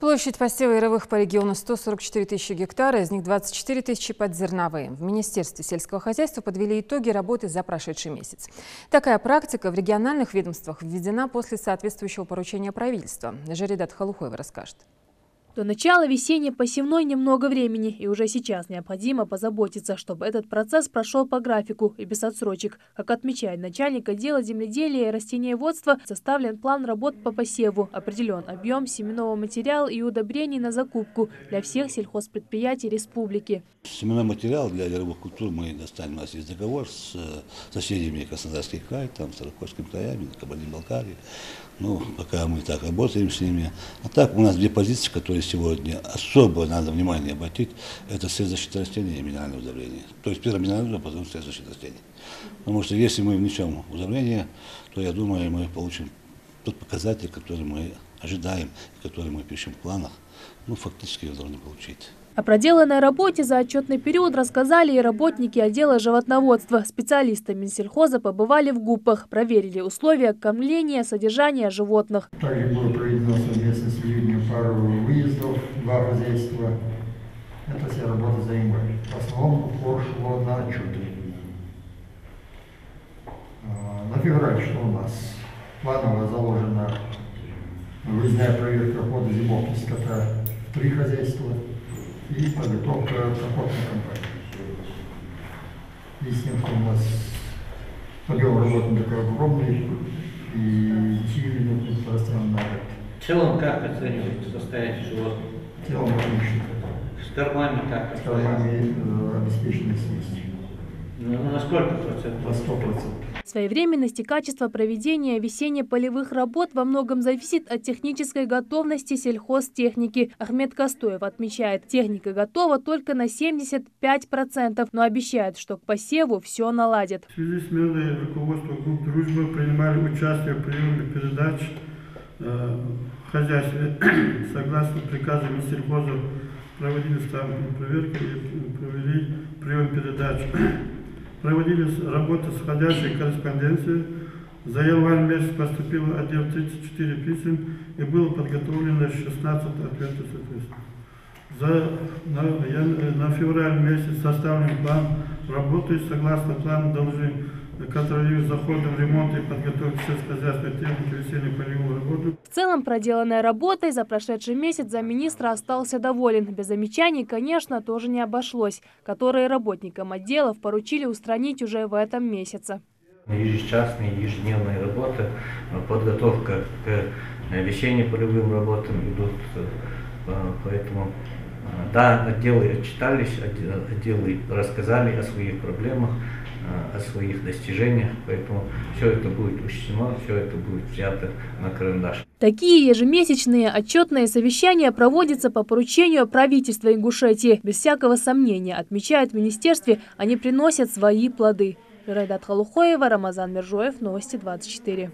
Площадь посева яровых по региону 144 тысячи гектара, из них 24 тысячи под зерновые. В Министерстве сельского хозяйства подвели итоги работы за прошедший месяц. Такая практика в региональных ведомствах введена после соответствующего поручения правительства. Жаридат Халухоева расскажет. До начала весенней посевной немного времени, и уже сейчас необходимо позаботиться, чтобы этот процесс прошел по графику и без отсрочек. Как отмечает начальник отдела земледелия и растениеводства, составлен план работ по посеву, определен объем семенного материала и удобрений на закупку для всех сельхозпредприятий республики. Семенной материал для яровых культур мы достанем. У нас есть договор с соседями Краснодарский край, там, с Араховскими краями, Кабардино-Балкарии. Ну, пока мы так работаем с ними. А так у нас две позиции, которые сегодня особо надо внимание обратить, это средства защиты растений и минеральное удобрение. То есть первое минеральное, а потом средства защиты растений. Потому что если мы внесем удобрение, то я думаю, мы получим тот показатель, который мы ожидаем, который мы пишем в планах, ну, фактически его должны получить. О проделанной работе за отчетный период рассказали и работники отдела животноводства. Специалисты Минсельхоза побывали в ГУПах, проверили условия кормления, содержания животных. Также было проведено совместно с людьми пару выездов, два хозяйства. Это вся работа за январь. В основном упор шло на отчеты. На февраль что у нас? Планово заложена выездная проверка хода зимовки скота в 3 хозяйства и подготовка проходной кампании. И с тем, что у нас объем работы такой огромный, и усиленно растем на год. В целом, как оцениваете состояние животных? В целом отлично. С кормами как? С кормами обеспеченность есть. Ну, на сколько процентов? На 100%. Своевременность и качество проведения весенне-полевых работ во многом зависит от технической готовности сельхозтехники. Ахмед Костоев отмечает, техника готова только на 75%, но обещает, что к посеву все наладит. В связи с сменой руководства групп «Дружба» принимали участие в приеме передач в хозяйстве. Согласно приказу Минсельхоза проводили ставки проверки и провели прием передач. Проводились работы с входящей корреспонденцией. За январь месяц поступило 34 писем и было подготовлено 16 ответов соответственно. На февраль месяц составлен план работы. Согласно плану должны контролировать за ходом ремонта и подготовки сельскохозяйственной техники весенней полевой работы. В целом, проделанной работой за прошедший месяц замминистра остался доволен. Без замечаний, конечно, тоже не обошлось, которые работникам отделов поручили устранить уже в этом месяце. Ежечасные, ежедневные работы, подготовка к весенним полевым работам идут, поэтому да, отделы отчитались, отделы рассказали о своих проблемах, о своих достижениях, поэтому все это будет учтено, все это будет взято на карандаш. Такие ежемесячные отчетные совещания проводятся по поручению правительства Ингушетии. Без всякого сомнения, отмечают в министерстве, они приносят свои плоды. Жаридат Халухоева, Рамазан Мержоев, Новости 24.